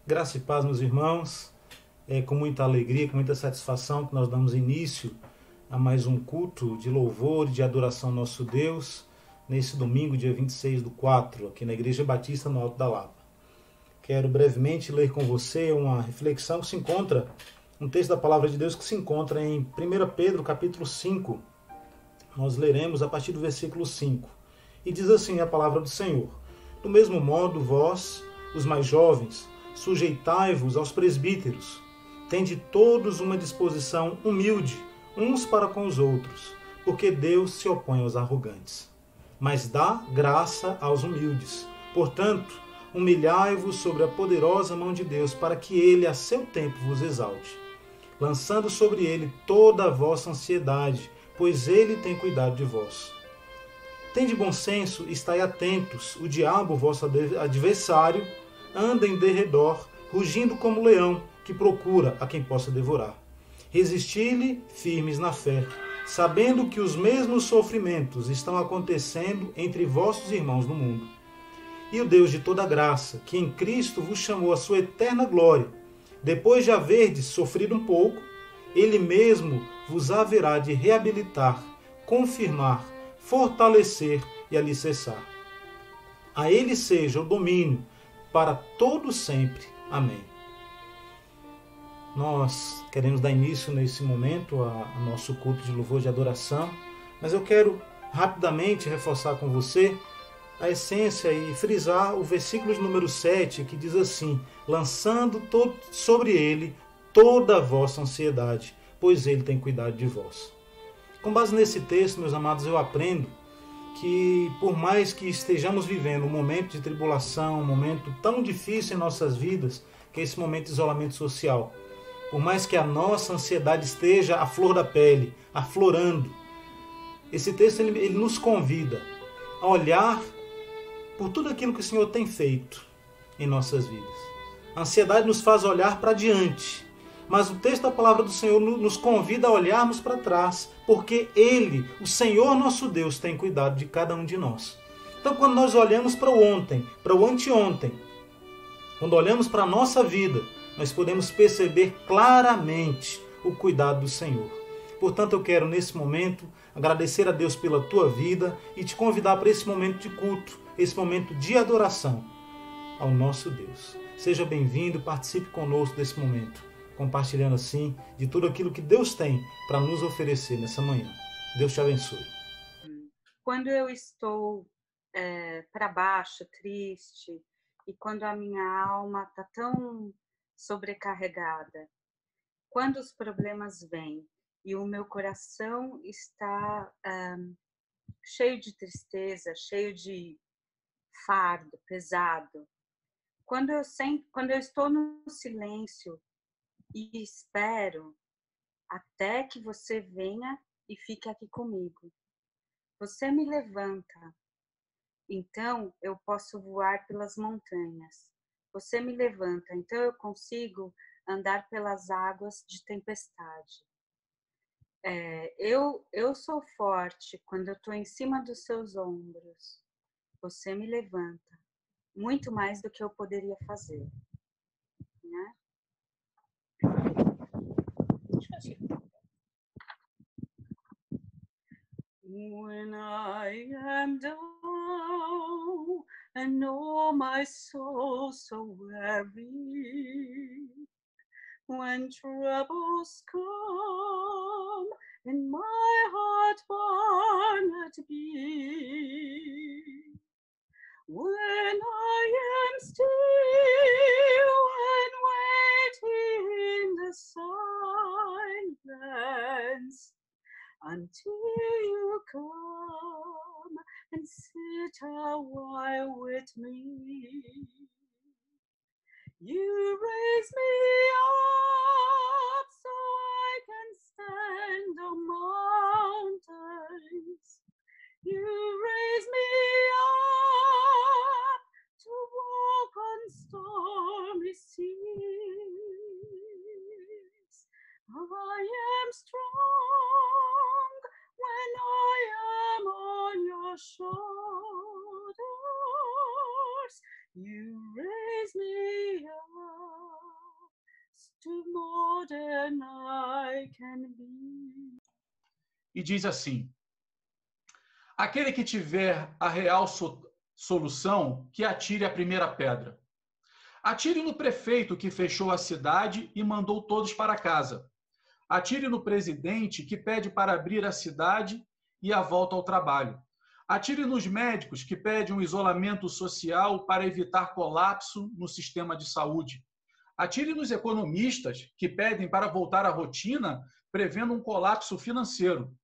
Graça e paz, meus irmãos. É com muita alegria, com muita satisfação que nós damos início a mais um culto de louvor e de adoração ao nosso Deus, nesse domingo, dia 26/4, aqui na Igreja Batista no Alto da Lapa. Quero brevemente ler com você uma reflexão que se encontra, um texto da Palavra de Deus que se encontra em 1 Pedro, capítulo 5. Nós leremos a partir do versículo 5. E diz assim a Palavra do Senhor: Do mesmo modo, vós, os mais jovens, sujeitai-vos aos presbíteros. Tende todos uma disposição humilde, uns para com os outros, porque Deus se opõe aos arrogantes, mas dá graça aos humildes. Portanto, humilhai-vos sobre a poderosa mão de Deus, para que ele a seu tempo vos exalte, lançando sobre ele toda a vossa ansiedade, pois ele tem cuidado de vós. Tende bom senso e estai atentos. O diabo, vosso adversário, anda em derredor, rugindo como leão, que procura a quem possa devorar. Resisti-lhe firmes na fé, sabendo que os mesmos sofrimentos estão acontecendo entre vossos irmãos no mundo. E o Deus de toda graça, que em Cristo vos chamou à sua eterna glória, depois de haverdes sofrido um pouco, ele mesmo vos haverá de reabilitar, confirmar, fortalecer e alicerçar. A ele seja o domínio para todo sempre. Amém. Nós queremos dar início nesse momento a nosso culto de louvor de adoração, mas eu quero rapidamente reforçar com você a essência e frisar o versículo de número 7, que diz assim: lançando sobre ele toda a vossa ansiedade, pois ele tem cuidado de vós. Com base nesse texto, meus amados, eu aprendo que por mais que estejamos vivendo um momento de tribulação, um momento tão difícil em nossas vidas, que é esse momento de isolamento social, por mais que a nossa ansiedade esteja à flor da pele, aflorando, esse texto ele nos convida a olhar por tudo aquilo que o Senhor tem feito em nossas vidas. A ansiedade nos faz olhar para diante, mas o texto da palavra do Senhor nos convida a olharmos para trás, porque Ele, o Senhor nosso Deus, tem cuidado de cada um de nós. Então, quando nós olhamos para o ontem, para o anteontem, quando olhamos para a nossa vida, nós podemos perceber claramente o cuidado do Senhor. Portanto, eu quero nesse momento agradecer a Deus pela tua vida e te convidar para esse momento de culto, esse momento de adoração ao nosso Deus. Seja bem-vindo, participe conosco desse momento, compartilhando assim de tudo aquilo que Deus tem para nos oferecer nessa manhã. Deus te abençoe. Quando eu estou para baixo, triste, e quando a minha alma está tão sobrecarregada, quando os problemas vêm e o meu coração está cheio de tristeza, cheio de fardo, pesado, quando eu estou no silêncio e espero até que você venha e fique aqui comigo, você me levanta. Então eu posso voar pelas montanhas. Você me levanta, então eu consigo andar pelas águas de tempestade. Eu sou forte quando eu estou em cima dos seus ombros. Você me levanta, muito mais do que eu poderia fazer, né? When I am down and know my soul so weary, when troubles come and my heart burneth be, when I am still and waiting in the silence until you come and sit a while with me. You raise me up so I can stand on mountains. You raise me up to walk on stormy seas. I am strong when I am on your shoulders. You raise me up. than I can be. E diz assim: aquele que tiver a real solução, que atire a primeira pedra. Atire no prefeito que fechou a cidade e mandou todos para casa. Atire no presidente que pede para abrir a cidade e a volta ao trabalho. Atire nos médicos que pedem um isolamento social para evitar colapso no sistema de saúde. Atire nos economistas que pedem para voltar à rotina, prevendo um colapso financeiro.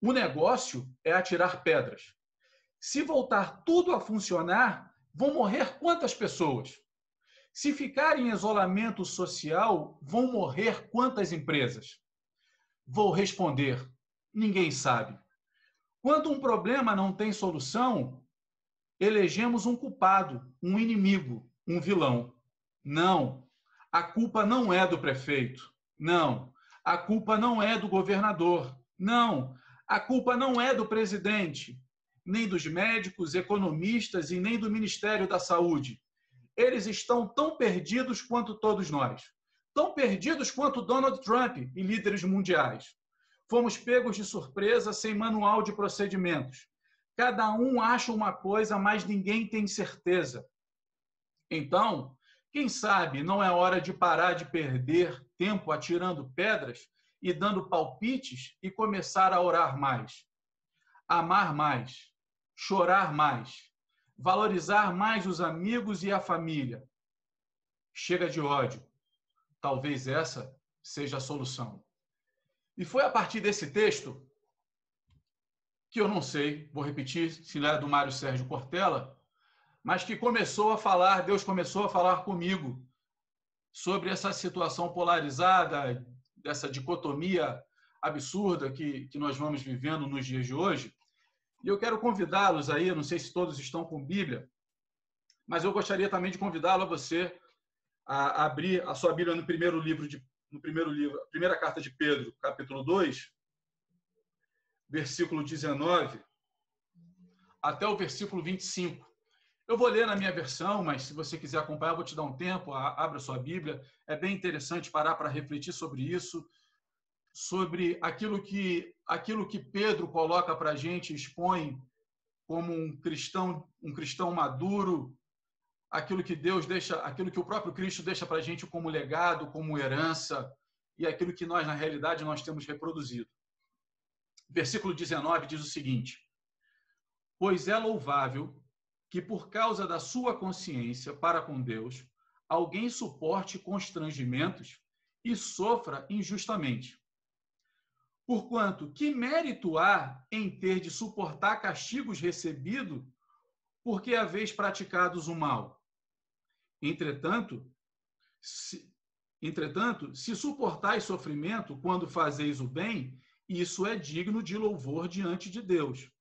O negócio é atirar pedras. Se voltar tudo a funcionar, vão morrer quantas pessoas? Se ficar em isolamento social, vão morrer quantas empresas? Vou responder: ninguém sabe. Quando um problema não tem solução, elegemos um culpado, um inimigo, um vilão. Não, a culpa não é do prefeito. Não, a culpa não é do governador. Não, a culpa não é do presidente, nem dos médicos, economistas e nem do Ministério da Saúde. Eles estão tão perdidos quanto todos nós. Tão perdidos quanto Donald Trump e líderes mundiais. Fomos pegos de surpresa sem manual de procedimentos. Cada um acha uma coisa, mas ninguém tem certeza. Então, quem sabe não é hora de parar de perder tempo atirando pedras e dando palpites e começar a orar mais, amar mais, chorar mais, valorizar mais os amigos e a família. Chega de ódio. Talvez essa seja a solução. E foi a partir desse texto que eu não sei, vou repetir, se não era do Mário Sérgio Cortella, mas que Deus começou a falar comigo sobre essa situação polarizada, dessa dicotomia absurda que nós vamos vivendo nos dias de hoje. E eu quero convidá-los aí, não sei se todos estão com Bíblia, mas eu gostaria também de convidá-lo a você a abrir a sua Bíblia no primeiro livro, a primeira carta de Pedro, capítulo 2, versículo 19, até o versículo 25. Eu vou ler na minha versão, mas se você quiser acompanhar, eu vou te dar um tempo, abra a sua Bíblia. É bem interessante parar para refletir sobre isso, sobre aquilo que Pedro coloca para a gente, expõe como um cristão maduro, aquilo que Deus deixa, aquilo que o próprio Cristo deixa para a gente como legado, como herança, e aquilo que nós, na realidade, nós temos reproduzido. Versículo 19 diz o seguinte: pois é louvável que, por causa da sua consciência para com Deus, alguém suporte constrangimentos e sofra injustamente. Porquanto, que mérito há em ter de suportar castigos recebidos porque haveis praticados o mal? Entretanto, se suportais sofrimento quando fazeis o bem, isso é digno de louvor diante de Deus.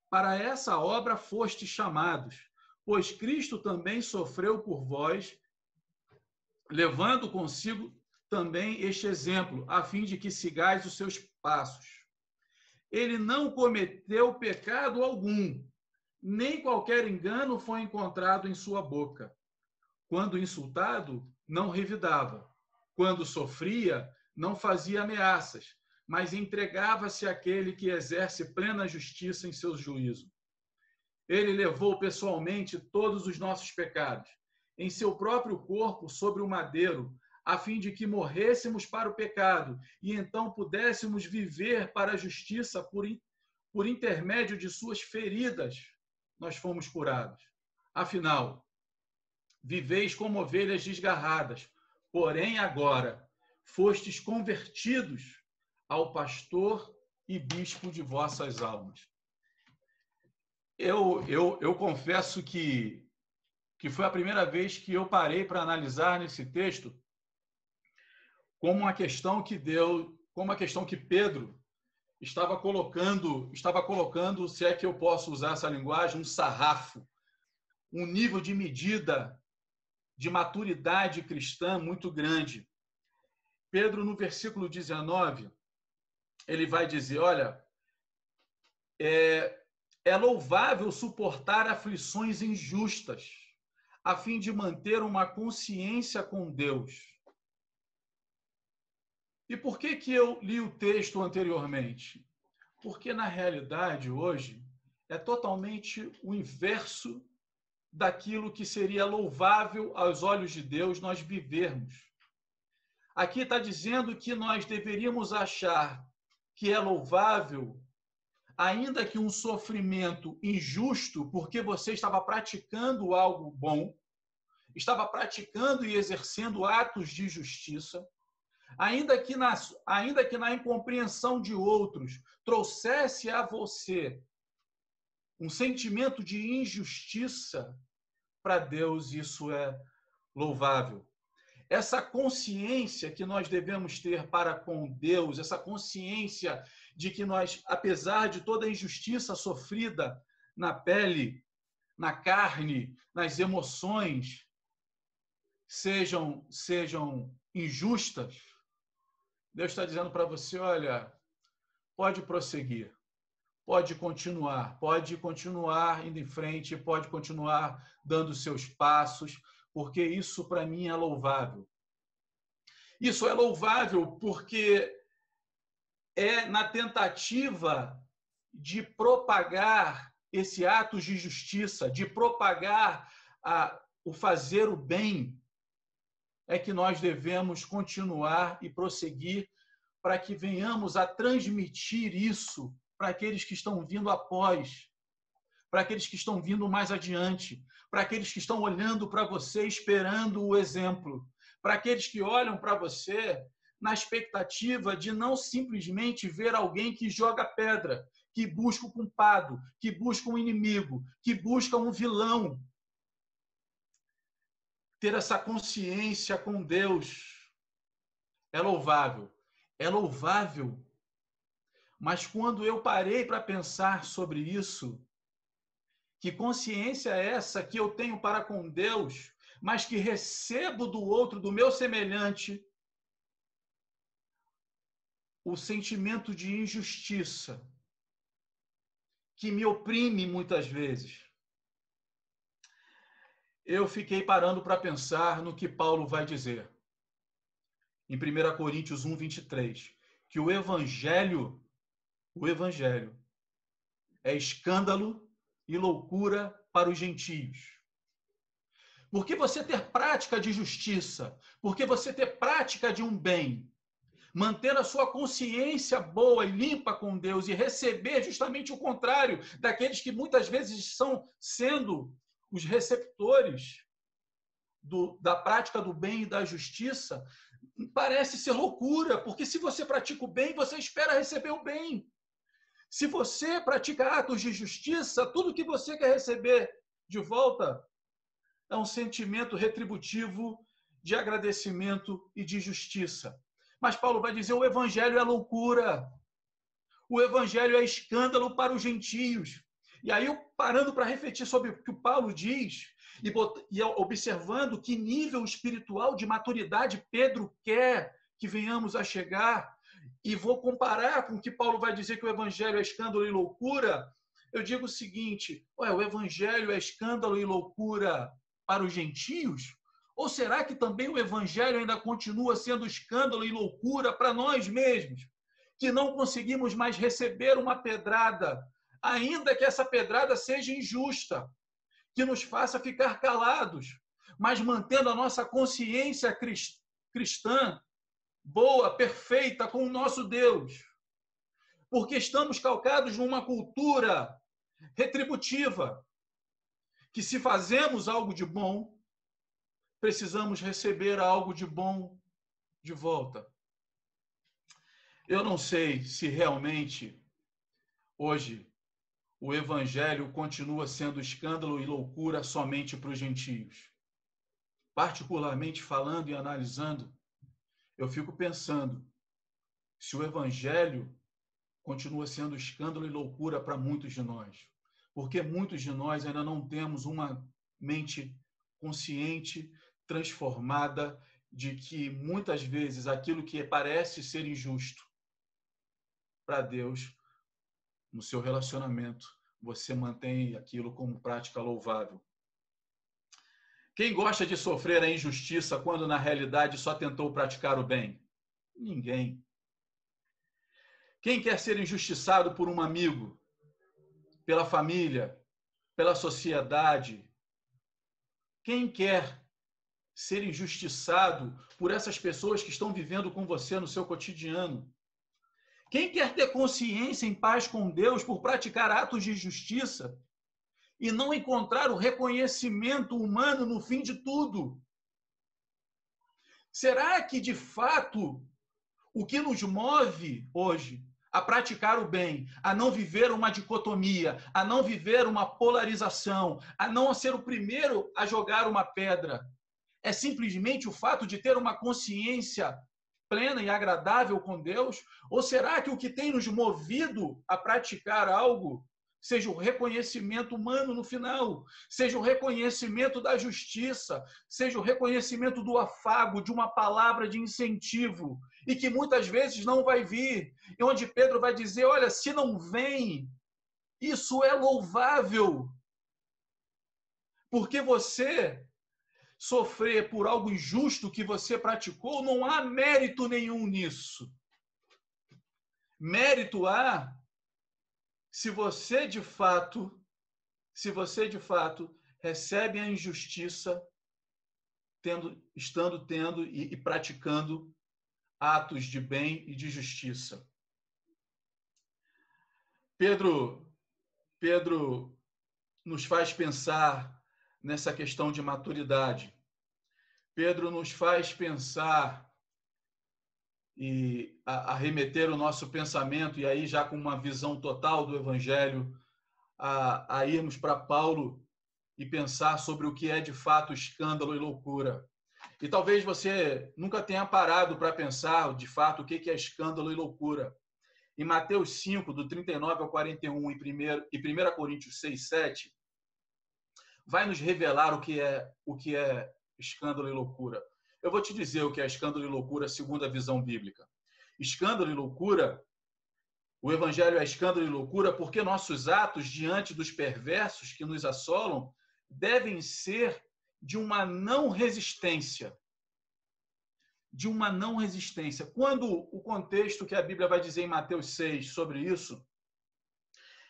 Para essa obra fostes chamados, pois Cristo também sofreu por vós, levando consigo também este exemplo, a fim de que sigais os seus passos. Ele não cometeu pecado algum, nem qualquer engano foi encontrado em sua boca. Quando insultado, não revidava. Quando sofria, não fazia ameaças, mas entregava-se àquele que exerce plena justiça em seu juízo. Ele levou pessoalmente todos os nossos pecados, em seu próprio corpo sobre o madeiro, a fim de que morrêssemos para o pecado e então pudéssemos viver para a justiça. Por intermédio de suas feridas, nós fomos curados. Afinal, viveis como ovelhas desgarradas, porém agora fostes convertidos ao pastor e bispo de vossas almas. Eu confesso que foi a primeira vez que eu parei para analisar nesse texto como uma questão que Pedro estava colocando, se é que eu posso usar essa linguagem, um sarrafo, um nível de medida de maturidade cristã muito grande. Pedro, no versículo 19, ele vai dizer, olha, é louvável suportar aflições injustas, a fim de manter uma consciência com Deus. E por que eu li o texto anteriormente? Porque, na realidade, hoje, é totalmente o inverso daquilo que seria louvável aos olhos de Deus nós vivermos. Aqui está dizendo que nós deveríamos achar que é louvável, ainda que um sofrimento injusto, porque você estava praticando algo bom, estava praticando e exercendo atos de justiça, ainda que na incompreensão de outros trouxesse a você um sentimento de injustiça, para Deus isso é louvável. Essa consciência que nós devemos ter para com Deus, essa consciência de que nós, apesar de toda a injustiça sofrida na pele, na carne, nas emoções, sejam injustas, Deus está dizendo para você, olha, pode prosseguir, pode continuar indo em frente, pode continuar dando seus passos, porque isso para mim é louvável. Isso é louvável porque é na tentativa de propagar esse ato de justiça, de propagar o fazer o bem, é que nós devemos continuar e prosseguir para que venhamos a transmitir isso para aqueles que estão vindo após, para aqueles que estão vindo mais adiante, para aqueles que estão olhando para você esperando o exemplo, para aqueles que olham para você na expectativa de não simplesmente ver alguém que joga pedra, que busca o culpado, que busca um inimigo, que busca um vilão. Ter essa consciência com Deus é louvável. É louvável. Mas quando eu parei para pensar sobre isso, que consciência é essa que eu tenho para com Deus, mas que recebo do outro, do meu semelhante, o sentimento de injustiça, que me oprime muitas vezes. Eu fiquei parando para pensar no que Paulo vai dizer. Em 1 Coríntios 1, 23, que o evangelho é escândalo e loucura para os gentios. Porque você ter prática de justiça, porque você ter prática de um bem, manter a sua consciência boa e limpa com Deus e receber justamente o contrário daqueles que muitas vezes estão sendo os receptores da prática do bem e da justiça, parece ser loucura, porque se você pratica o bem, você espera receber o bem. Se você pratica atos de justiça, tudo que você quer receber de volta é um sentimento retributivo de agradecimento e de justiça. Mas Paulo vai dizer, o evangelho é loucura. O evangelho é escândalo para os gentios. E aí, eu parando para refletir sobre o que o Paulo diz, e observando que nível espiritual de maturidade Pedro quer que venhamos a chegar, e vou comparar com o que Paulo vai dizer que o evangelho é escândalo e loucura, eu digo o seguinte, o evangelho é escândalo e loucura para os gentios? Ou será que também o evangelho ainda continua sendo escândalo e loucura para nós mesmos, que não conseguimos mais receber uma pedrada, ainda que essa pedrada seja injusta, que nos faça ficar calados, mas mantendo a nossa consciência cristã boa, perfeita com o nosso Deus? Porque estamos calcados numa cultura retributiva, que se fazemos algo de bom, precisamos receber algo de bom de volta. Eu não sei se realmente hoje o evangelho continua sendo escândalo e loucura somente para os gentios. Particularmente falando e analisando, eu fico pensando se o evangelho continua sendo escândalo e loucura para muitos de nós. Porque muitos de nós ainda não temos uma mente consciente, transformada, de que muitas vezes aquilo que parece ser injusto para Deus, no seu relacionamento, você mantém aquilo como prática louvável. Quem gosta de sofrer a injustiça quando na realidade só tentou praticar o bem? Ninguém. Quem quer ser injustiçado por um amigo, pela família, pela sociedade? Quem quer ser injustiçado por essas pessoas que estão vivendo com você no seu cotidiano? Quem quer ter consciência em paz com Deus por praticar atos de justiça e não encontrar o reconhecimento humano no fim de tudo? Será que, de fato, o que nos move hoje a praticar o bem, a não viver uma dicotomia, a não viver uma polarização, a não ser o primeiro a jogar uma pedra, é simplesmente o fato de ter uma consciência plena e agradável com Deus? Ou será que o que tem nos movido a praticar algo seja o reconhecimento humano no final, seja o reconhecimento da justiça, seja o reconhecimento do afago, de uma palavra de incentivo, e que muitas vezes não vai vir, e onde Pedro vai dizer, olha, se não vem, isso é louvável, porque você sofrer por algo injusto que você praticou, não há mérito nenhum nisso. Mérito há se você de fato recebe a injustiça estando tendo e praticando atos de bem e de justiça. Pedro nos faz pensar nessa questão de maturidade. Pedro nos faz pensar e a remeter o nosso pensamento, e aí já com uma visão total do Evangelho, a irmos para Paulo e pensar sobre o que é de fato escândalo e loucura. E talvez você nunca tenha parado para pensar de fato o que é escândalo e loucura. Em Mateus 5, do 39 ao 41, e 1 Coríntios 6, 7, vai nos revelar o que é escândalo e loucura. Eu vou te dizer o que é escândalo e loucura segundo a visão bíblica. Escândalo e loucura, o evangelho é escândalo e loucura porque nossos atos diante dos perversos que nos assolam devem ser de uma não resistência. De uma não resistência. Quando o contexto que a Bíblia vai dizer em Mateus 6 sobre isso,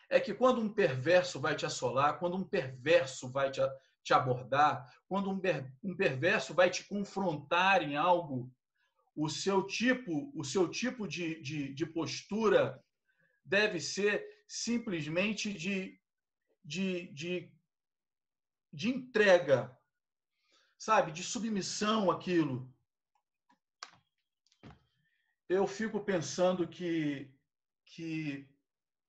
é que quando um perverso vai te assolar, quando um perverso vai te abordar, quando um perverso vai te confrontar em algo, o seu tipo de postura deve ser simplesmente de entrega, sabe? De submissão àquilo. Eu fico pensando que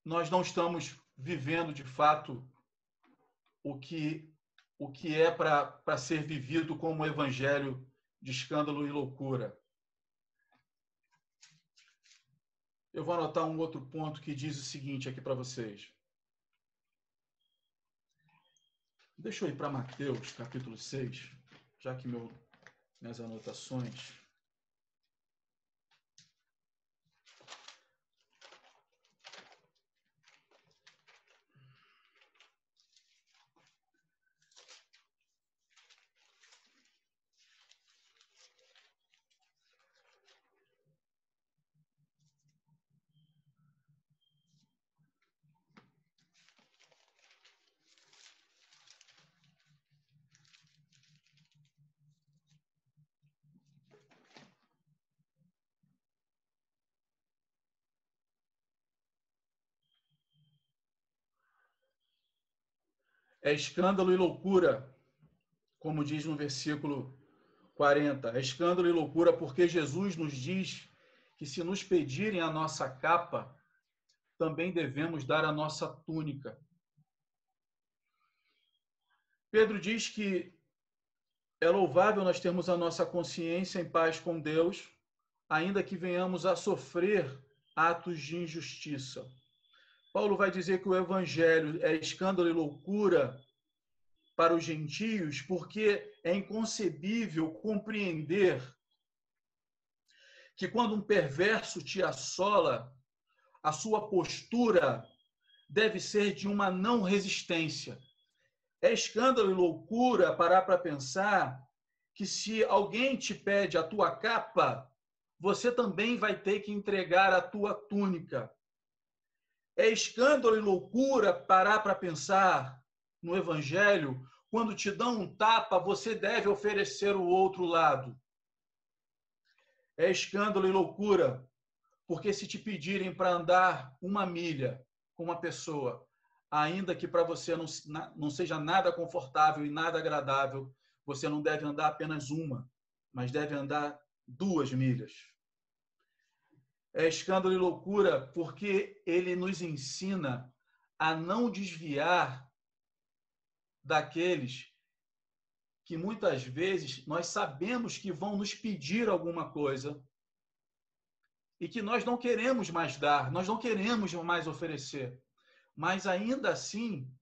nós não estamos vivendo, de fato, o que é para ser vivido como o evangelho de escândalo e loucura. Eu vou anotar um outro ponto que diz o seguinte aqui para vocês. Deixa eu ir para Mateus, capítulo 6, já que minhas anotações... É escândalo e loucura, como diz no versículo 40. É escândalo e loucura porque Jesus nos diz que se nos pedirem a nossa capa, também devemos dar a nossa túnica. Pedro diz que é louvável nós termos a nossa consciência em paz com Deus, ainda que venhamos a sofrer atos de injustiça. Paulo vai dizer que o evangelho é escândalo e loucura para os gentios, porque é inconcebível compreender que quando um perverso te assola, a sua postura deve ser de uma não resistência. É escândalo e loucura parar para pensar que se alguém te pede a tua capa, você também vai ter que entregar a tua túnica. É escândalo e loucura parar para pensar no Evangelho. Quando te dão um tapa, você deve oferecer o outro lado. É escândalo e loucura, porque se te pedirem para andar 1 milha com uma pessoa, ainda que para você não seja nada confortável e nada agradável, você não deve andar apenas 1, mas deve andar 2 milhas. É escândalo e loucura porque ele nos ensina a não desviar daqueles que muitas vezes nós sabemos que vão nos pedir alguma coisa e que nós não queremos mais dar, nós não queremos mais oferecer. Mas ainda assim,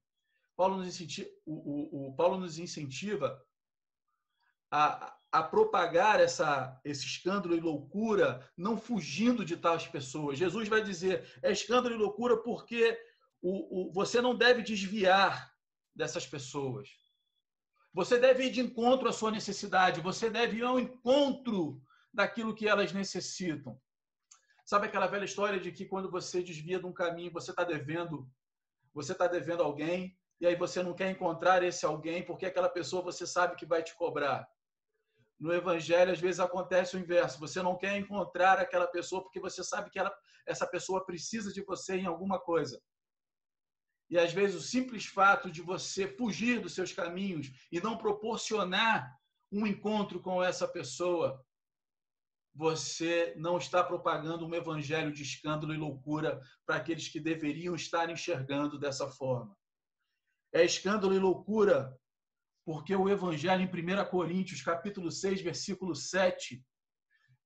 Paulo nos incentiva a propagar esse escândalo e loucura, não fugindo de tais pessoas. Jesus vai dizer, é escândalo e loucura porque você não deve desviar dessas pessoas. Você deve ir de encontro à sua necessidade, você deve ir ao encontro daquilo que elas necessitam. Sabe aquela velha história de que quando você desvia de um caminho, você está devendo alguém, e aí você não quer encontrar esse alguém, porque aquela pessoa você sabe que vai te cobrar. No Evangelho, às vezes, acontece o inverso. Você não quer encontrar aquela pessoa porque você sabe que essa pessoa precisa de você em alguma coisa. E, às vezes, o simples fato de você fugir dos seus caminhos e não proporcionar um encontro com essa pessoa, você não está propagando um evangelho de escândalo e loucura para aqueles que deveriam estar enxergando dessa forma. É escândalo e loucura porque o evangelho em 1 Coríntios, capítulo 6, versículo 7,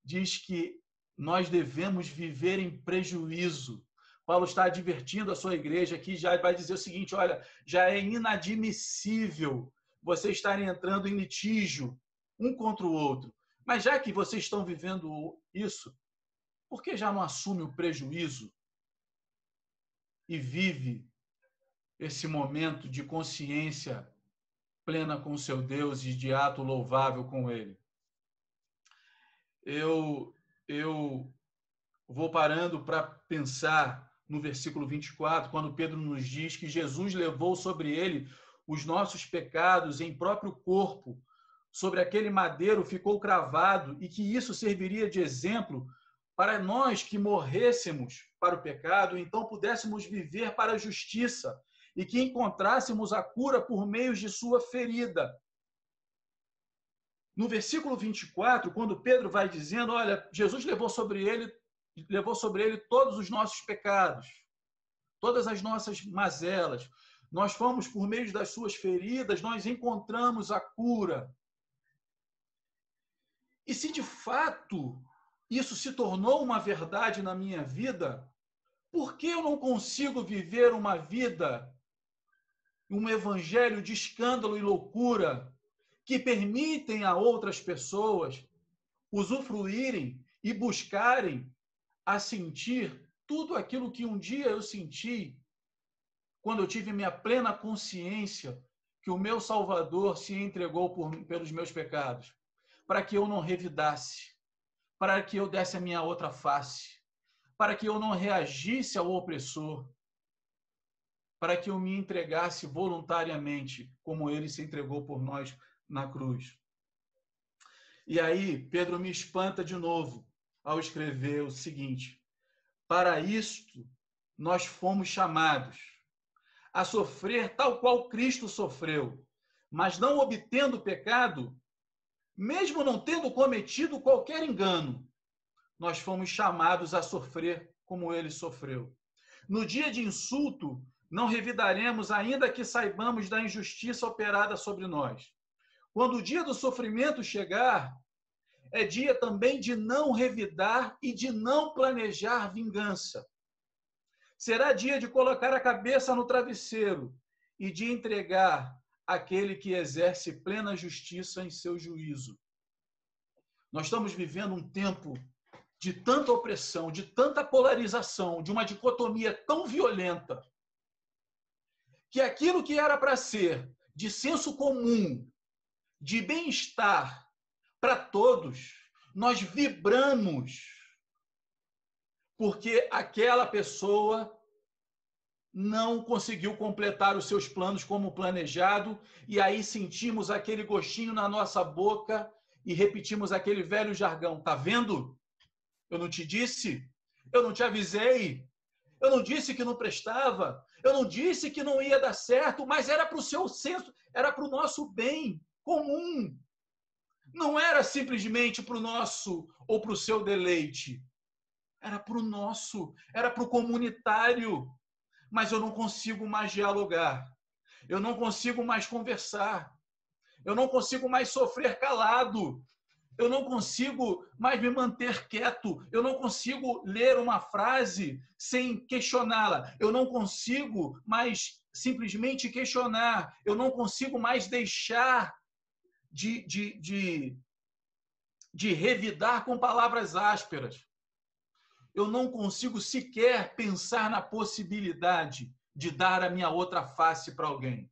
diz que nós devemos viver em prejuízo. Paulo está advertindo a sua igreja que já vai dizer o seguinte, olha, já é inadmissível vocês estarem entrando em litígio um contra o outro. Mas já que vocês estão vivendo isso, por que já não assume o prejuízo e vive esse momento de consciência plena com o seu Deus e de ato louvável com Ele? Eu vou parando para pensar no versículo 24, quando Pedro nos diz que Jesus levou sobre ele os nossos pecados em próprio corpo, sobre aquele madeiro ficou cravado, e que isso serviria de exemplo para nós que morrêssemos para o pecado, então pudéssemos viver para a justiça, e que encontrássemos a cura por meio de sua ferida. No versículo 24, quando Pedro vai dizendo, olha, Jesus levou sobre ele todos os nossos pecados, todas as nossas mazelas. Nós fomos, por meio das suas feridas, nós encontramos a cura. E se de fato isso se tornou uma verdade na minha vida, por que eu não consigo viver uma vida, um evangelho de escândalo e loucura, que permitem a outras pessoas usufruírem e buscarem a sentir tudo aquilo que um dia eu senti quando eu tive minha plena consciência que o meu Salvador se entregou pelos meus pecados, para que eu não revidasse, para que eu desse a minha outra face, para que eu não reagisse ao opressor, para que eu me entregasse voluntariamente, como ele se entregou por nós na cruz. E aí, Pedro me espanta de novo ao escrever o seguinte: para isto nós fomos chamados a sofrer tal qual Cristo sofreu, mas não obtendo pecado, mesmo não tendo cometido qualquer engano, nós fomos chamados a sofrer como ele sofreu. No dia de insulto, não revidaremos, ainda que saibamos da injustiça operada sobre nós. Quando o dia do sofrimento chegar, é dia também de não revidar e de não planejar vingança. Será dia de colocar a cabeça no travesseiro e de entregar aquele que exerce plena justiça em seu juízo. Nós estamos vivendo um tempo de tanta opressão, de tanta polarização, de uma dicotomia tão violenta, que aquilo que era para ser de senso comum, de bem-estar para todos, nós vibramos porque aquela pessoa não conseguiu completar os seus planos como planejado, e aí sentimos aquele gostinho na nossa boca e repetimos aquele velho jargão. Tá vendo? Eu não te disse? Eu não te avisei? Eu não disse que não prestava? Eu não disse que não ia dar certo, mas era para o seu senso, era para o nosso bem comum. Não era simplesmente para o nosso ou para o seu deleite. Era para o nosso, era para o comunitário. Mas eu não consigo mais dialogar. Eu não consigo mais conversar. Eu não consigo mais sofrer calado. Eu não consigo mais me manter quieto. Eu não consigo ler uma frase sem questioná-la. Eu não consigo mais simplesmente questionar. Eu não consigo mais deixar de revidar com palavras ásperas. Eu não consigo sequer pensar na possibilidade de dar a minha outra face para alguém.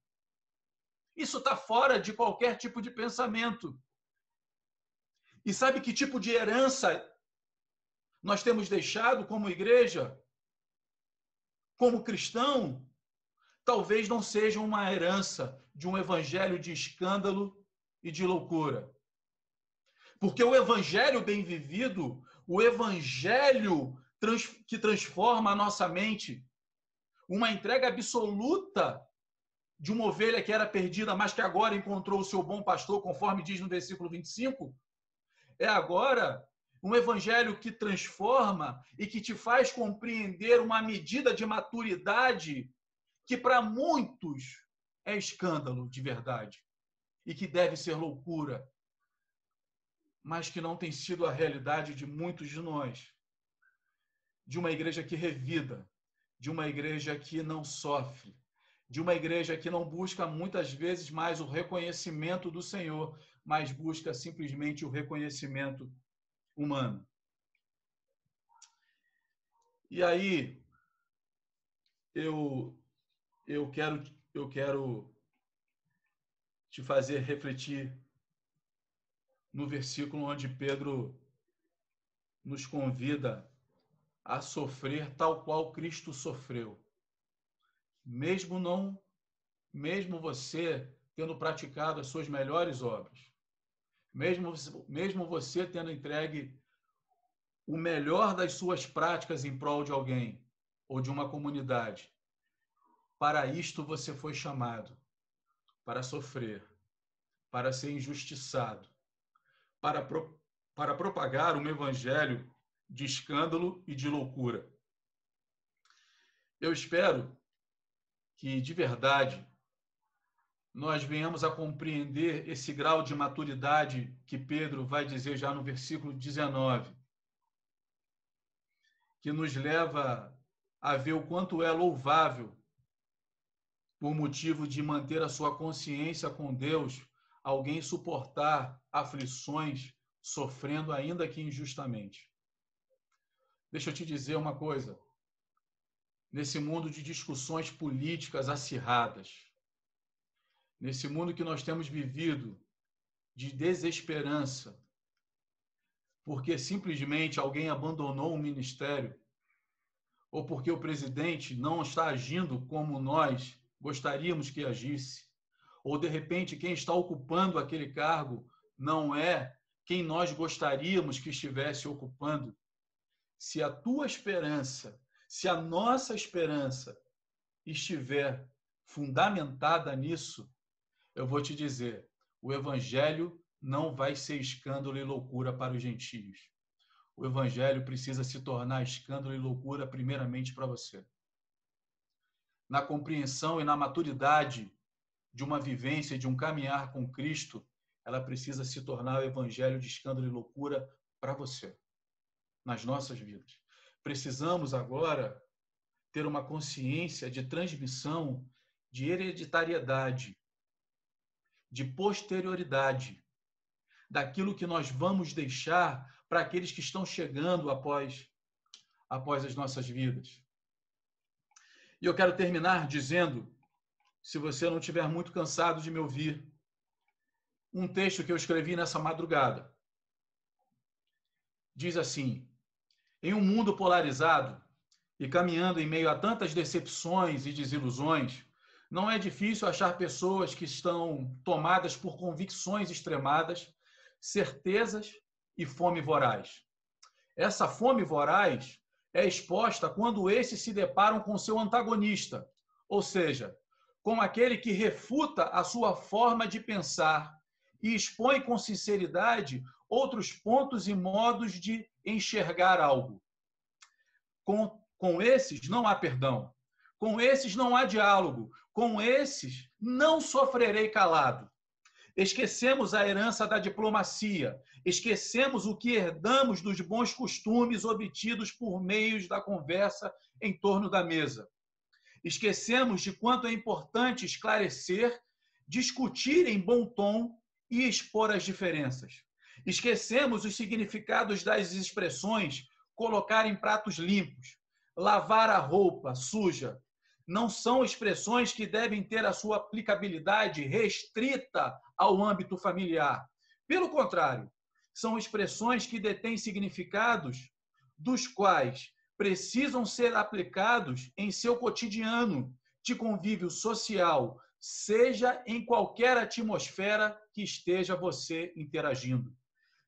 Isso está fora de qualquer tipo de pensamento. E sabe que tipo de herança nós temos deixado como igreja? Como cristão? Talvez não seja uma herança de um evangelho de escândalo e de loucura. Porque o evangelho bem vivido, o evangelho que transforma a nossa mente, uma entrega absoluta de uma ovelha que era perdida, mas que agora encontrou o seu bom pastor, conforme diz no versículo 25, é agora um evangelho que transforma e que te faz compreender uma medida de maturidade que para muitos é escândalo de verdade e que deve ser loucura, mas que não tem sido a realidade de muitos de nós. De uma igreja que revida, de uma igreja que não sofre, de uma igreja que não busca muitas vezes mais o reconhecimento do Senhor, mas busca simplesmente o reconhecimento humano. E aí, eu quero te fazer refletir no versículo onde Pedro nos convida a sofrer tal qual Cristo sofreu. Mesmo você tendo praticado as suas melhores obras, mesmo você tendo entregue o melhor das suas práticas em prol de alguém ou de uma comunidade, para isto você foi chamado, para sofrer, para ser injustiçado, para propagar um evangelho de escândalo e de loucura. Eu espero que, de verdade, nós venhamos a compreender esse grau de maturidade que Pedro vai dizer já no versículo 19, que nos leva a ver o quanto é louvável, por motivo de manter a sua consciência com Deus, alguém suportar aflições, sofrendo ainda que injustamente. Deixa eu te dizer uma coisa. Nesse mundo de discussões políticas acirradas, nesse mundo que nós temos vivido de desesperança, porque simplesmente alguém abandonou um ministério, ou porque o presidente não está agindo como nós gostaríamos que agisse, ou de repente quem está ocupando aquele cargo não é quem nós gostaríamos que estivesse ocupando. Se a tua esperança, se a nossa esperança estiver fundamentada nisso, eu vou te dizer, o evangelho não vai ser escândalo e loucura para os gentios. O evangelho precisa se tornar escândalo e loucura primeiramente para você. Na compreensão e na maturidade de uma vivência, de um caminhar com Cristo, ela precisa se tornar o evangelho de escândalo e loucura para você, nas nossas vidas. Precisamos agora ter uma consciência de transmissão, de hereditariedade, de posterioridade, daquilo que nós vamos deixar para aqueles que estão chegando após as nossas vidas. E eu quero terminar dizendo, se você não estiver muito cansado de me ouvir, um texto que eu escrevi nessa madrugada. diz assim: em um mundo polarizado e caminhando em meio a tantas decepções e desilusões, não é difícil achar pessoas que estão tomadas por convicções extremadas, certezas e fome voraz. Essa fome voraz é exposta quando esses se deparam com seu antagonista, ou seja, com aquele que refuta a sua forma de pensar e expõe com sinceridade outros pontos e modos de enxergar algo. Com esses não há perdão, com esses não há diálogo, com esses não sofrerei calado. Esquecemos a herança da diplomacia, esquecemos o que herdamos dos bons costumes obtidos por meios da conversa em torno da mesa. Esquecemos de quanto é importante esclarecer, discutir em bom tom e expor as diferenças. Esquecemos os significados das expressões colocar em pratos limpos, lavar a roupa suja. Não são expressões que devem ter a sua aplicabilidade restrita ao âmbito familiar. Pelo contrário, são expressões que detêm significados dos quais precisam ser aplicados em seu cotidiano de convívio social, seja em qualquer atmosfera que esteja você interagindo.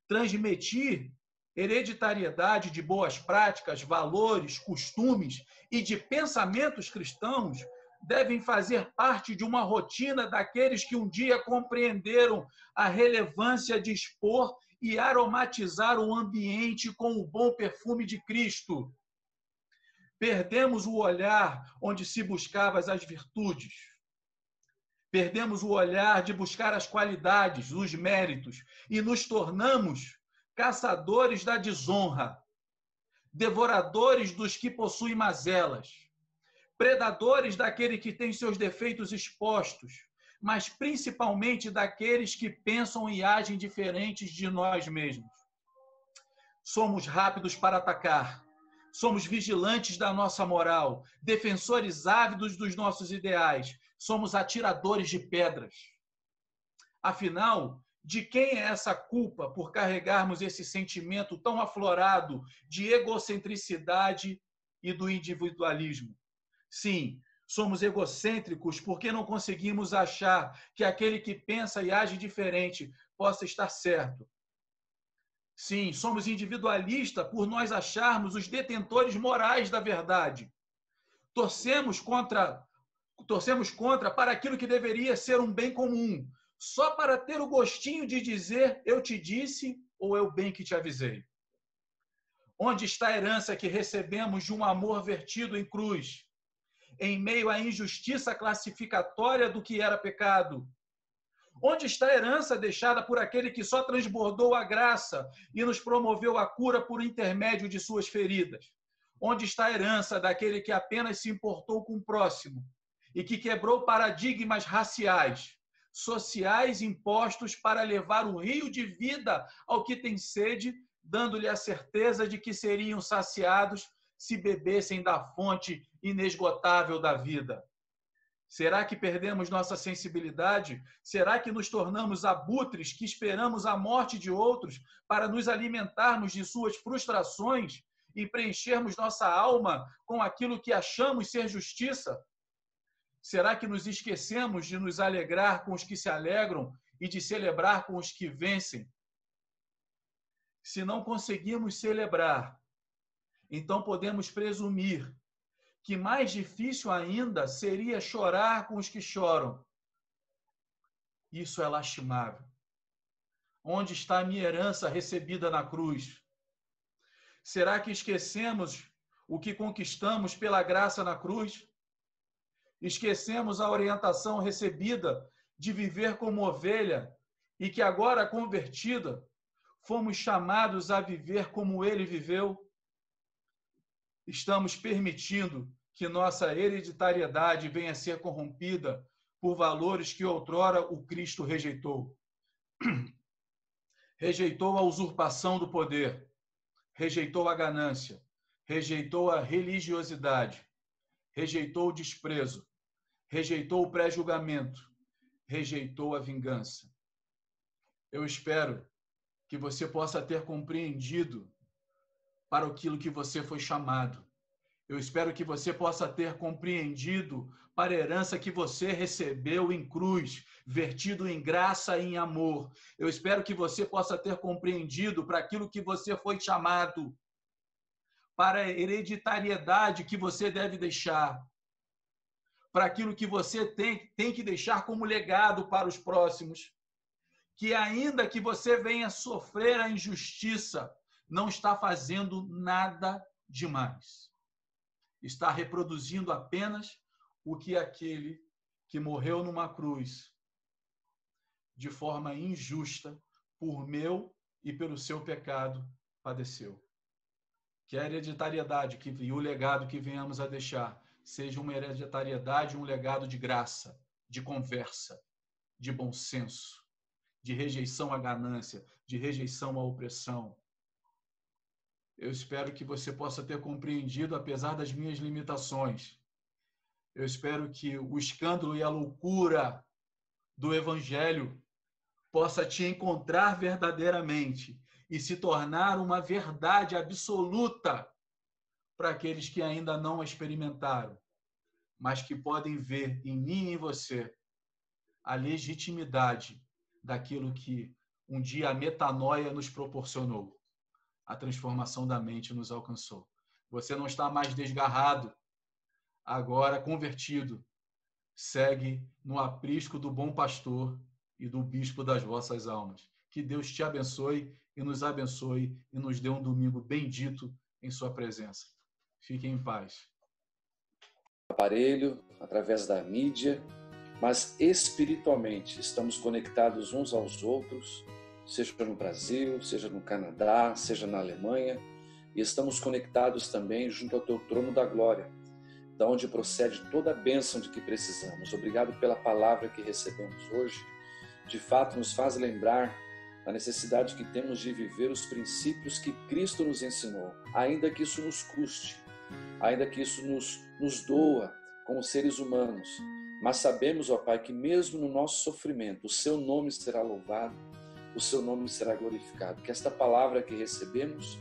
Transmitir hereditariedade de boas práticas, valores, costumes e de pensamentos cristãos devem fazer parte de uma rotina daqueles que um dia compreenderam a relevância de expor e aromatizar o ambiente com o bom perfume de Cristo. Perdemos o olhar onde se buscava as virtudes. Perdemos o olhar de buscar as qualidades, os méritos, e nos tornamos caçadores da desonra, devoradores dos que possuem mazelas, predadores daquele que tem seus defeitos expostos, mas principalmente daqueles que pensam e agem diferentes de nós mesmos. Somos rápidos para atacar, somos vigilantes da nossa moral, defensores ávidos dos nossos ideais, somos atiradores de pedras. Afinal, de quem é essa culpa por carregarmos esse sentimento tão aflorado de egocentricidade e do individualismo? Sim, somos egocêntricos porque não conseguimos achar que aquele que pensa e age diferente possa estar certo. Sim, somos individualistas por nós acharmos os detentores morais da verdade. Torcemos contra para aquilo que deveria ser um bem comum, só para ter o gostinho de dizer eu te disse ou eu bem que te avisei. Onde está a herança que recebemos de um amor vertido em cruz, em meio à injustiça classificatória do que era pecado? Onde está a herança deixada por aquele que só transbordou a graça e nos promoveu a cura por intermédio de suas feridas? Onde está a herança daquele que apenas se importou com o próximo e que quebrou paradigmas raciais, sociais impostos para levar o rio de vida ao que tem sede, dando-lhe a certeza de que seriam saciados se bebessem da fonte inesgotável da vida? Será que perdemos nossa sensibilidade? Será que nos tornamos abutres que esperamos a morte de outros para nos alimentarmos de suas frustrações e preenchermos nossa alma com aquilo que achamos ser justiça? Será que nos esquecemos de nos alegrar com os que se alegram e de celebrar com os que vencem? Se não conseguimos celebrar, então podemos presumir que mais difícil ainda seria chorar com os que choram. Isso é lastimável. Onde está a minha herança recebida na cruz? Será que esquecemos o que conquistamos pela graça na cruz? Esquecemos a orientação recebida de viver como ovelha e que agora convertida, fomos chamados a viver como ele viveu? Estamos permitindo que nossa hereditariedade venha a ser corrompida por valores que outrora o Cristo rejeitou. Rejeitou a usurpação do poder, rejeitou a ganância, rejeitou a religiosidade, rejeitou o desprezo, rejeitou o pré-julgamento, rejeitou a vingança. Eu espero que você possa ter compreendido para aquilo que você foi chamado. Eu espero que você possa ter compreendido para a herança que você recebeu em cruz, vertido em graça e em amor. Eu espero que você possa ter compreendido para aquilo que você foi chamado, para a hereditariedade que você deve deixar, para aquilo que você tem que deixar como legado para os próximos. Que ainda que você venha sofrer a injustiça, não está fazendo nada demais. Está reproduzindo apenas o que aquele que morreu numa cruz de forma injusta por meu e pelo seu pecado padeceu. Que a hereditariedade e o legado que venhamos a deixar seja uma hereditariedade, um legado de graça, de conversa, de bom senso, de rejeição à ganância, de rejeição à opressão. Eu espero que você possa ter compreendido, apesar das minhas limitações. Eu espero que o escândalo e a loucura do Evangelho possa te encontrar verdadeiramente e se tornar uma verdade absoluta para aqueles que ainda não a experimentaram, mas que podem ver em mim e em você a legitimidade daquilo que um dia a metanoia nos proporcionou. A transformação da mente nos alcançou. Você não está mais desgarrado, agora convertido. Segue no aprisco do bom pastor e do bispo das vossas almas. Que Deus te abençoe e nos dê um domingo bendito em sua presença. Fiquem em paz. Aparelho, através da mídia, mas espiritualmente estamos conectados uns aos outros, seja no Brasil, seja no Canadá, seja na Alemanha, e estamos conectados também junto ao teu trono da glória, da onde procede toda a bênção de que precisamos. Obrigado pela palavra que recebemos hoje. De fato, nos faz lembrar da necessidade que temos de viver os princípios que Cristo nos ensinou, ainda que isso nos custe, ainda que isso nos doa como seres humanos. Mas sabemos, ó Pai, que mesmo no nosso sofrimento, o Seu nome será louvado, o Seu nome será glorificado. Que esta palavra que recebemos,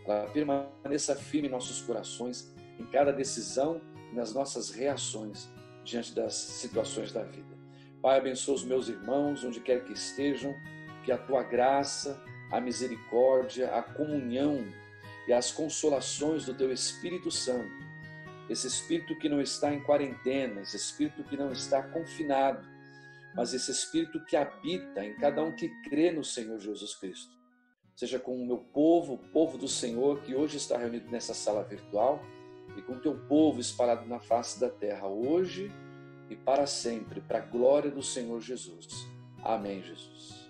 ela permaneça firme em nossos corações, em cada decisão e nas nossas reações diante das situações da vida. Pai, abençoa os meus irmãos, onde quer que estejam, que a Tua graça, a misericórdia, a comunhão e as consolações do Teu Espírito Santo, esse Espírito que não está em quarentena, esse Espírito que não está confinado, mas esse Espírito que habita em cada um que crê no Senhor Jesus Cristo. Seja com o meu povo, o povo do Senhor, que hoje está reunido nessa sala virtual, e com o Teu povo espalhado na face da terra, hoje e para sempre, para a glória do Senhor Jesus. Amém, Jesus.